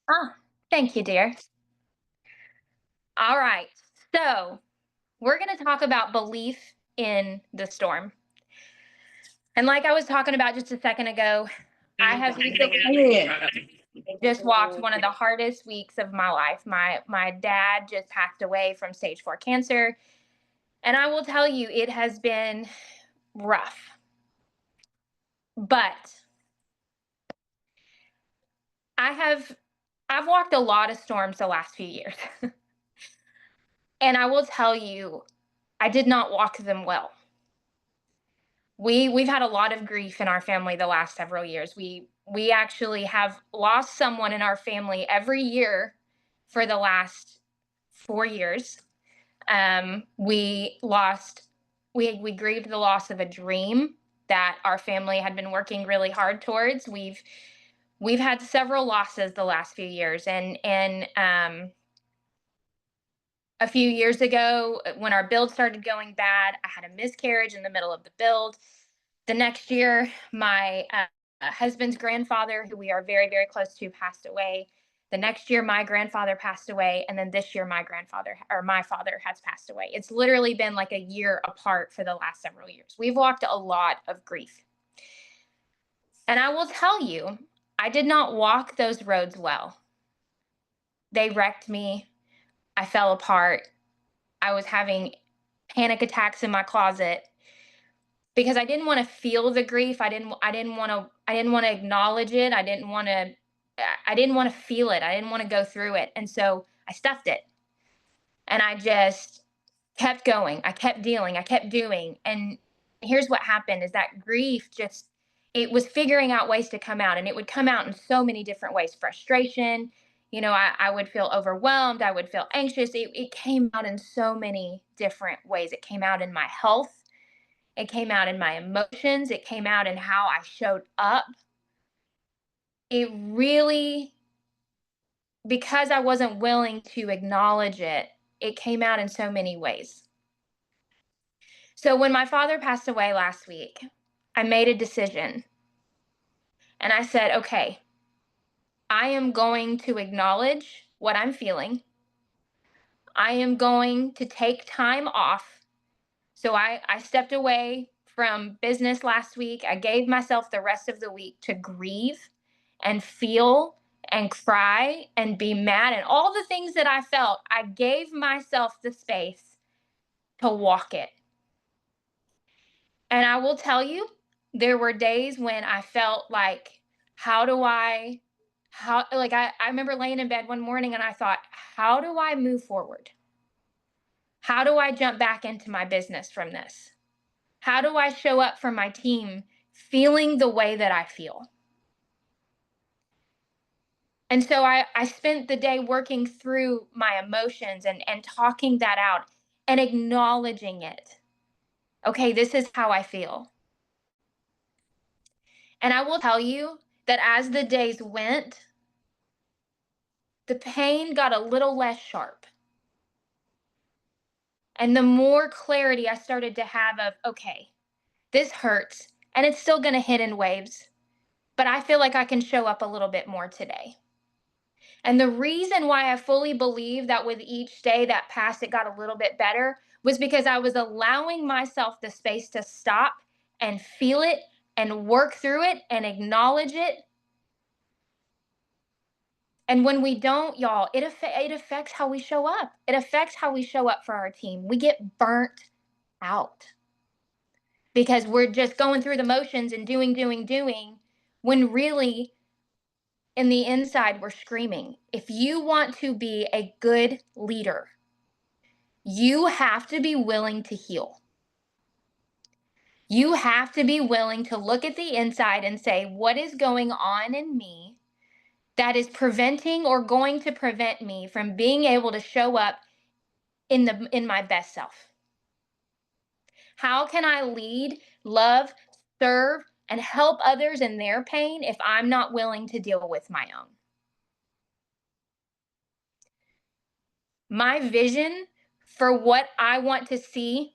Ah, thank you, dear. All right. So, we're going to talk about belief in the storm. And like I was talking about just a second ago, I have recently Yeah. just walked one of the hardest weeks of my life. My dad just passed away from stage 4 cancer, and I will tell you it has been rough. But I have I've walked a lot of storms the last few years. And I will tell you I did not walk them well. We've had a lot of grief in our family the last several years. We actually have lost someone in our family every year for the last 4 years. We lost we grieved the loss of a dream that our family had been working really hard towards. We've had several losses the last few years, and a few years ago, when our build started going bad, I had a miscarriage in the middle of the build. The next year, my husband's grandfather, who we are very, very close to, passed away. The next year, my grandfather passed away. And then this year, my father has passed away. It's literally been like a year apart for the last several years. We've walked a lot of grief. And I will tell you, I did not walk those roads well. They wrecked me. I fell apart. I was having panic attacks in my closet because I didn't want to feel the grief. I didn't want to acknowledge it. I didn't want to feel it. I didn't want to go through it. And so I stuffed it. And I just kept going. I kept dealing. I kept doing. And here's what happened is that grief just it was figuring out ways to come out, and it would come out in so many different ways. Frustration, I would feel overwhelmed, I would feel anxious. It came out in so many different ways. It came out in my health, it came out in my emotions, it came out in how I showed up. It really, because I wasn't willing to acknowledge it, it came out in so many ways. So when my father passed away last week, I made a decision and I said, okay, I am going to acknowledge what I'm feeling. I am going to take time off. So I stepped away from business last week. I gave myself the rest of the week to grieve and feel and cry and be mad and all the things that I felt. I gave myself the space to walk it. And I will tell you, there were days when I felt like, how do I, I remember laying in bed one morning and I thought, how do I move forward? How do I jump back into my business from this? How do I show up for my team feeling the way that I feel? And so I spent the day working through my emotions and talking that out and acknowledging it. Okay, this is how I feel. And I will tell you that as the days went, the pain got a little less sharp. And the more clarity I started to have of, okay, this hurts and it's still going to hit in waves, but I feel like I can show up a little bit more today. And the reason why I fully believe that with each day that passed, it got a little bit better was because I was allowing myself the space to stop and feel it and work through it and acknowledge it. And when we don't, y'all, it affects how we show up. It affects how we show up for our team. We get burnt out because we're just going through the motions and doing, when really in the inside we're screaming. If you want to be a good leader, you have to be willing to heal. You have to be willing to look at the inside and say, what is going on in me that is preventing or going to prevent me from being able to show up in my best self? How can I lead, love, serve, and help others in their pain if I'm not willing to deal with my own? My vision for what I want to see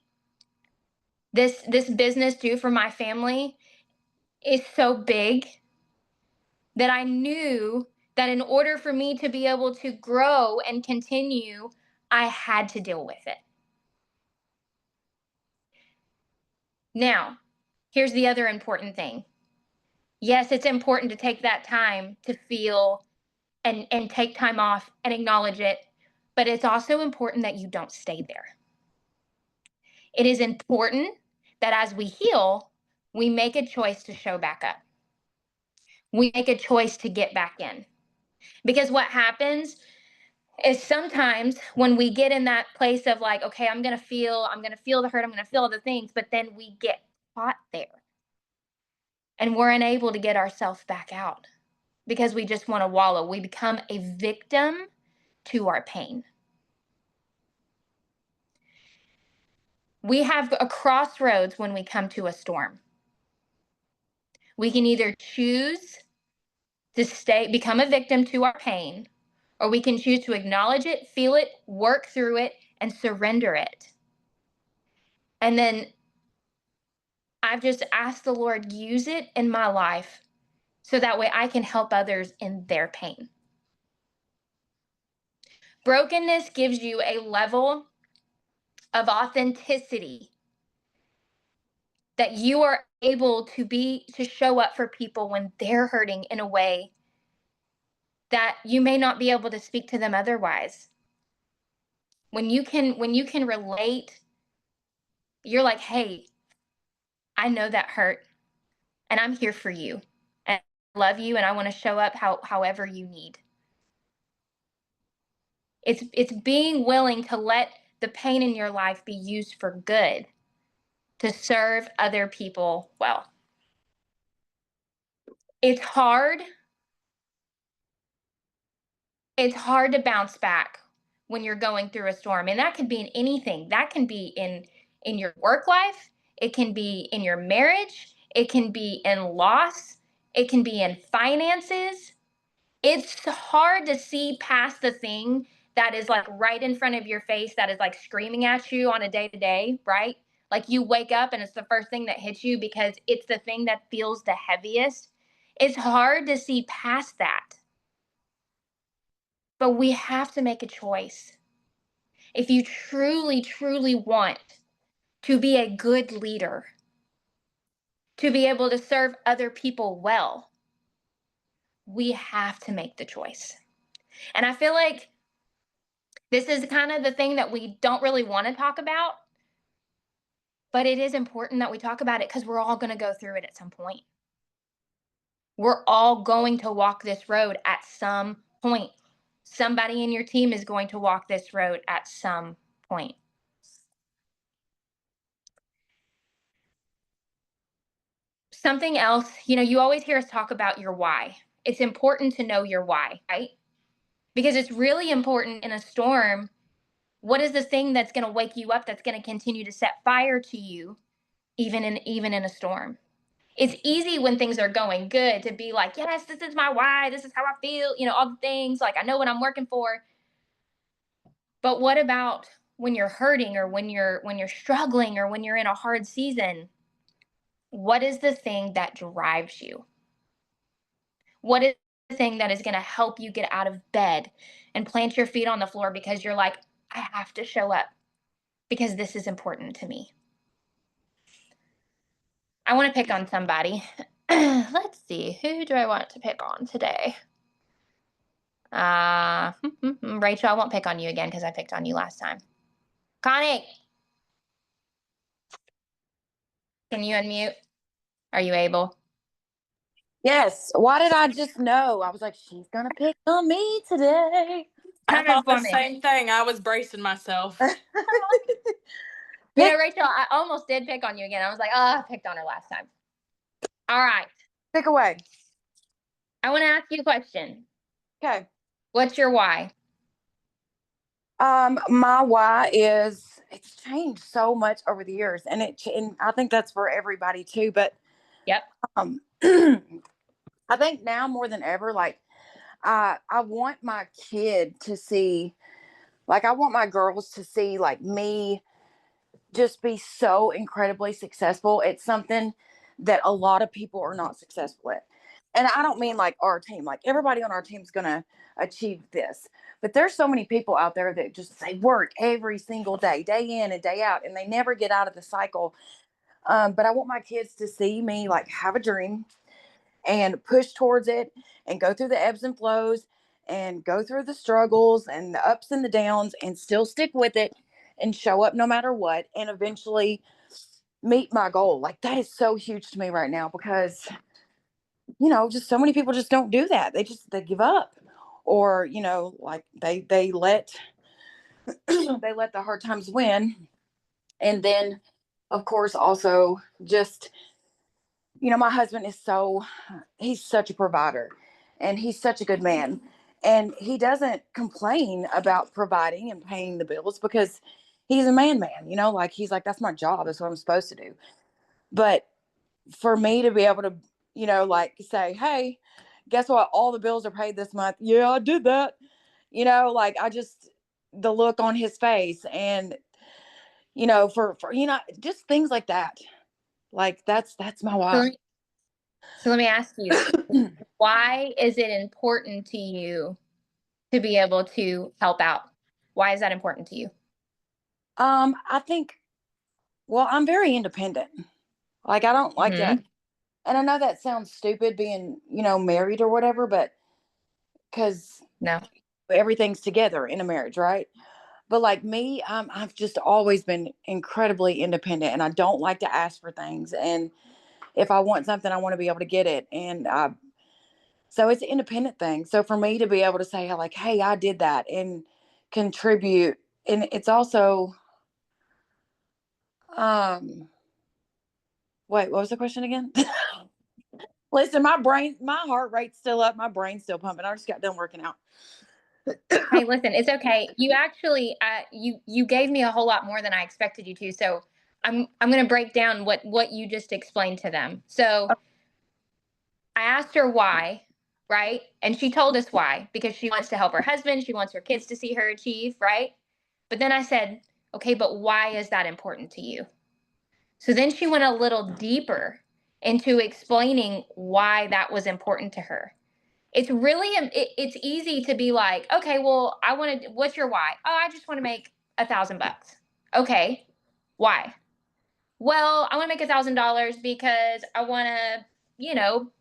this business do for my family is so big that I knew that in order for me to be able to grow and continue, I had to deal with it. Now, here's the other important thing. Yes, it's important to take that time to feel and take time off and acknowledge it, but it's also important that you don't stay there. It is important that as we heal, we make a choice to show back up. We make a choice to get back in. Because what happens is sometimes when we get in that place of like, okay, I'm going to feel the hurt, I'm going to feel the things, but then we get caught there and we're unable to get ourselves back out because we just want to wallow. We become a victim to our pain. We have a crossroads when we come to a storm. We can either choose to become a victim to our pain, or we can choose to acknowledge it, feel it, work through it, and surrender it. And then I've just asked the Lord, use it in my life so that way I can help others in their pain. Brokenness gives you a level of authenticity that you are able to show up for people when they're hurting in a way that you may not be able to speak to them otherwise. When you can relate, you're like, hey, I know that hurt and I'm here for you and I love you and I want to show up however you need. It's being willing to let the pain in your life be used for good, to serve other people well. It's hard. It's hard to bounce back when you're going through a storm. And that could be in anything. That can be in your work life, it can be in your marriage, it can be in loss, it can be in finances. It's hard to see past the thing that is like right in front of your face that is like screaming at you on a day to day, right? Like you wake up and it's the first thing that hits you because it's the thing that feels the heaviest. It's hard to see past that. But we have to make a choice. If you truly, truly want to be a good leader, to be able to serve other people well, we have to make the choice. And I feel like this is kind of the thing that we don't really want to talk about, but it is important that we talk about it because we're all going to go through it at some point. We're all going to walk this road at some point. Somebody in your team is going to walk this road at some point. Something else, you always hear us talk about your why. It's important to know your why, right? Because it's really important in a storm. What is the thing that's going to wake you up, that's going to continue to set fire to you, even in a storm? It's easy when things are going good to be like, yes, this is my why. This is how I feel. All the things, like I know what I'm working for. But what about when you're hurting or when you're struggling or when you're in a hard season? What is the thing that drives you? What is the thing that is going to help you get out of bed and plant your feet on the floor because you're like, I have to show up because this is important to me? I want to pick on somebody. Let's see. Who do I want to pick on today? Rachel, I won't pick on you again because I picked on you last time. Connie, can you unmute? Are you able? Yes. Why did I just know? I was like, she's going to pick on me today. I thought the same thing. I was bracing myself. Rachel, I almost did pick on you again. I was like, I picked on her last time. All right. Pick away. I want to ask you a question. Okay. What's your why? My why is it's changed so much over the years, and I think that's for everybody too. But yep. I think now more than ever, like I want my kid to see, like I want my girls to see, like me, just be so incredibly successful. It's something that a lot of people are not successful at, and I don't mean like our team, like everybody on our team's going to achieve this. But there's so many people out there that just they work every single day, day in and day out, and they never get out of the cycle. But I want my kids to see me like have a dream and push towards it and go through the ebbs and flows and go through the struggles and the ups and the downs and still stick with it and show up no matter what and eventually meet my goal. Like that is so huge to me right now because just so many people just don't do that. They give up or, like they let they let the hard times win. And then of course also just my husband he's such a provider and he's such a good man. And he doesn't complain about providing and paying the bills because he's a man, like he's like, that's my job. That's what I'm supposed to do. But for me to be able to, like say, hey, guess what? All the bills are paid this month. Yeah, I did that. Like the look on his face and, for just things like that. Like that's my why. So let me ask you, why is it important to you to be able to help out? Why is that important to you? I think, well, I'm very independent. Like I don't like that. And I know that sounds stupid being, married or whatever, but because no, everything's together in a marriage, right? But like me, I've just always been incredibly independent and I don't like to ask for things. And if I want something, I want to be able to get it. And so it's an independent thing. So for me to be able to say like, hey, I did that and contribute. And it's also, wait, what was the question again? Listen, my heart rate's still up. My brain's still pumping. I just got done working out. Hey, listen, it's okay. You actually, you gave me a whole lot more than I expected you to. So I'm going to break down what you just explained to them. So I asked her why, right? And she told us why, because she wants to help her husband. She wants her kids to see her achieve, right? But then I said, okay, but why is that important to you? So then she went a little deeper into explaining why that was important to her. It's really it's easy to be like, okay, well, what's your why? Oh, I just want to make $1,000. Okay, why? Well, I want to make $1,000 because I want to,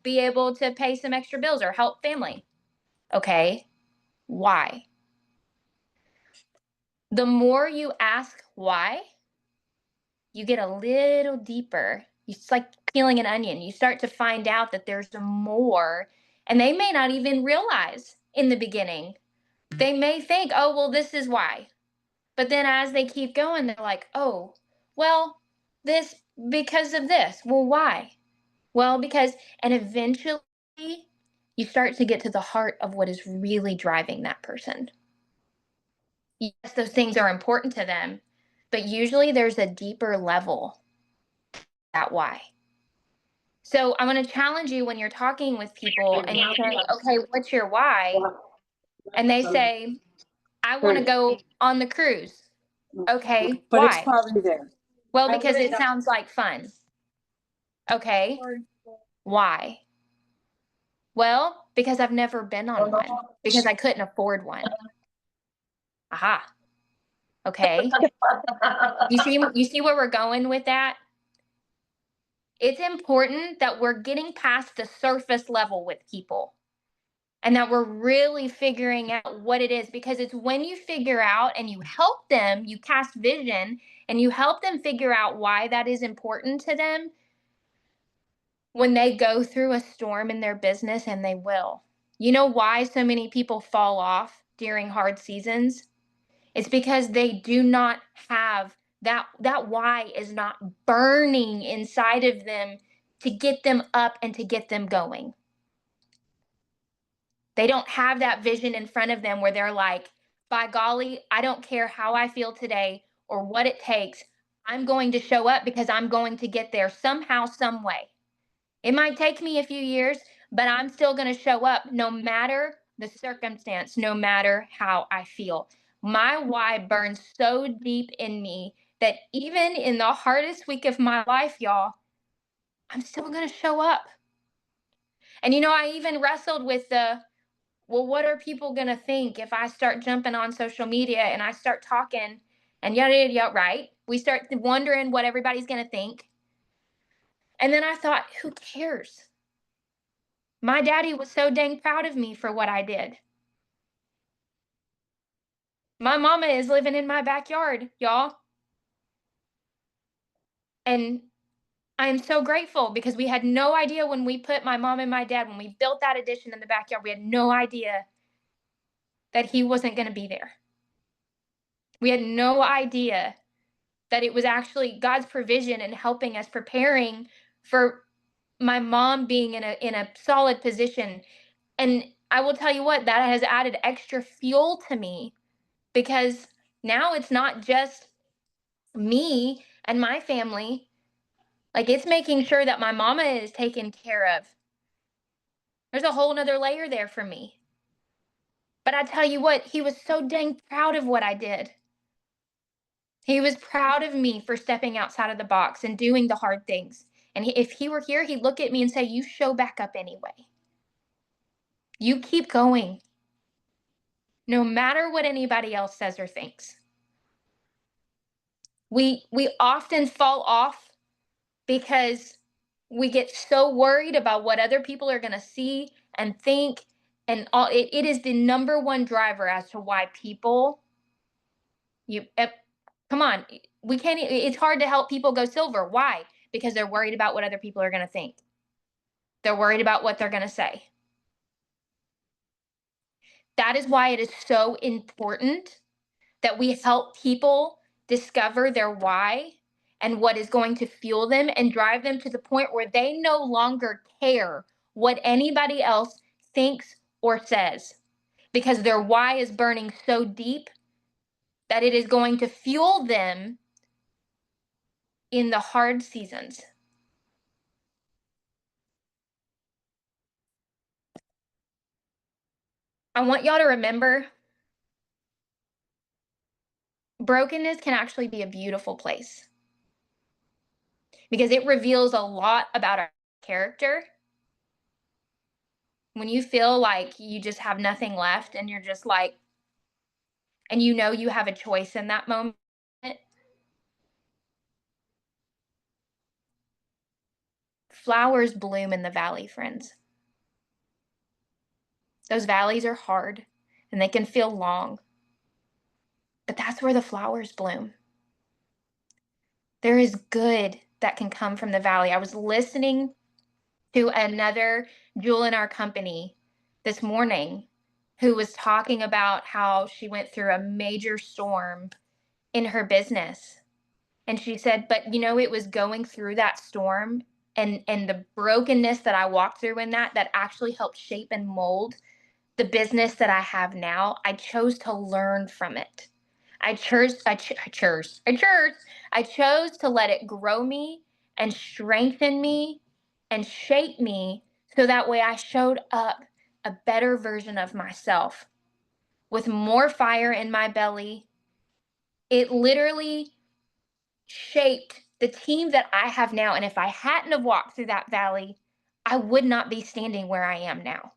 be able to pay some extra bills or help family. Okay, why? The more you ask why, you get a little deeper. It's like peeling an onion. You start to find out that there's more, and they may not even realize in the beginning. They may think, oh, well, this is why. But then as they keep going, they're like, oh, well, this because of this. Well, why? Well, because, and eventually you start to get to the heart of what is really driving that person. Yes, those things are important to them, but usually there's a deeper level that why. So I'm going to challenge you when you're talking with people and you say, okay, what's your why? And they say, I want to go on the cruise. Okay, But it's why? probably there. Well, because it sounds like fun. Okay, why? Well, because I've never been on one, because I couldn't afford one. Aha. Okay. You see where we're going with that? It's important that we're getting past the surface level with people and that we're really figuring out what it is, because it's when you figure out and you help them, you cast vision and you help them figure out why that is important to them. When they go through a storm in their business, and they will. You know why so many people fall off during hard seasons? It's because they do not have that why is not burning inside of them to get them up and to get them going. They don't have that vision in front of them where they're like, by golly, I don't care how I feel today or what it takes. I'm going to show up because I'm going to get there somehow, some way. It might take me a few years, but I'm still going to show up no matter the circumstance, no matter how I feel. My why burns so deep in me that even in the hardest week of my life, y'all, I'm still going to show up. And I even wrestled with well, what are people going to think if I start jumping on social media and I start talking and yada, yada, yada, right? We start wondering what everybody's going to think. And then I thought, who cares? My daddy was so dang proud of me for what I did. My mama is living in my backyard, y'all. And I am so grateful because we had no idea when we put my mom and my dad, when we built that addition in the backyard, we had no idea that he wasn't going to be there. We had no idea that it was actually God's provision and helping us, preparing for my mom being in a solid position. And I will tell you what, that has added extra fuel to me, because now it's not just me and my family. Like, it's making sure that my mama is taken care of. There's a whole nother layer there for me. But I tell you what, he was so dang proud of what I did. He was proud of me for stepping outside of the box and doing the hard things. And if he were here, he'd look at me and say, you show back up anyway. You keep going, no matter what anybody else says or thinks. We often fall off because we get so worried about what other people are going to see and think. And it is the number one driver as to why people, come on, we can't, it's hard to help people go silver. Why? Because they're worried about what other people are going to think. They're worried about what they're going to say. That is why it is so important that we help people discover their why and what is going to fuel them and drive them to the point where they no longer care what anybody else thinks or says, because their why is burning so deep that it is going to fuel them in the hard seasons. I want y'all to remember, brokenness can actually be a beautiful place, because it reveals a lot about our character. When you feel like you just have nothing left and you're just like, and you have a choice in that moment, flowers bloom in the valley, friends. Those valleys are hard and they can feel long, but that's where the flowers bloom. There is good that can come from the valley. I was listening to another jewel in our company this morning who was talking about how she went through a major storm in her business. And she said, but it was going through that storm and the brokenness that I walked through in that actually helped shape and mold the business that I have now. I chose to learn from it. I chose to let it grow me and strengthen me and shape me, so that way I showed up a better version of myself with more fire in my belly. It literally shaped the team that I have now. And if I hadn't have walked through that valley, I would not be standing where I am now.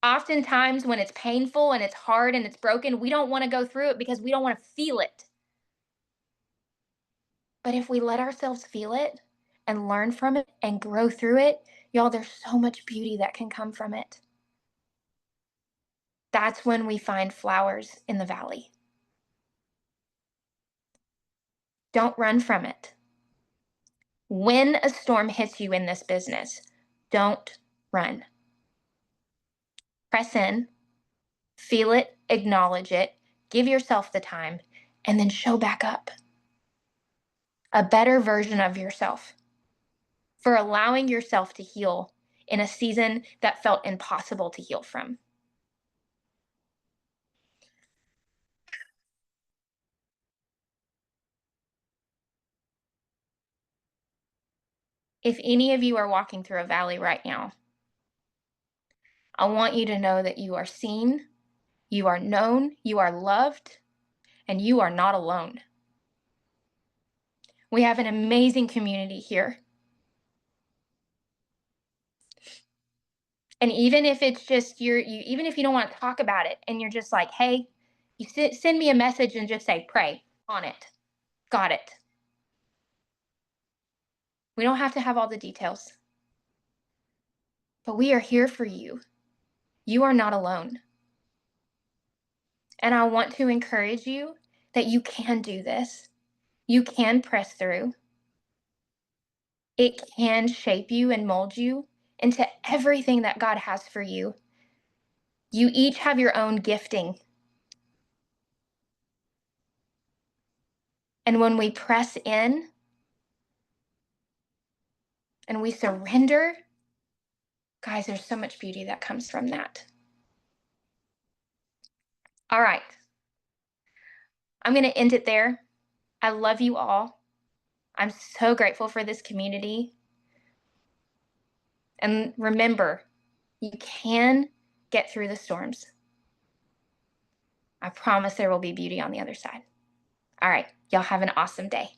Oftentimes when it's painful and it's hard and it's broken, we don't want to go through it because we don't want to feel it. But if we let ourselves feel it and learn from it and grow through it, y'all, there's so much beauty that can come from it. That's when we find flowers in the valley. Don't run from it. When a storm hits you in this business, don't run. Press in, feel it, acknowledge it, give yourself the time, and then show back up. A better version of yourself, for allowing yourself to heal in a season that felt impossible to heal from. If any of you are walking through a valley right now, I want you to know that you are seen, you are known, you are loved, and you are not alone. We have an amazing community here. And even if it's just even if you don't want to talk about it and you're just like, hey, you send me a message and just say, pray on it. Got it. We don't have to have all the details, but we are here for you. You are not alone. And I want to encourage you that you can do this. You can press through. It can shape you and mold you into everything that God has for you. You each have your own gifting. And when we press in and we surrender, guys, there's so much beauty that comes from that. All right. I'm going to end it there. I love you all. I'm so grateful for this community. And remember, you can get through the storms. I promise there will be beauty on the other side. All right. Y'all have an awesome day.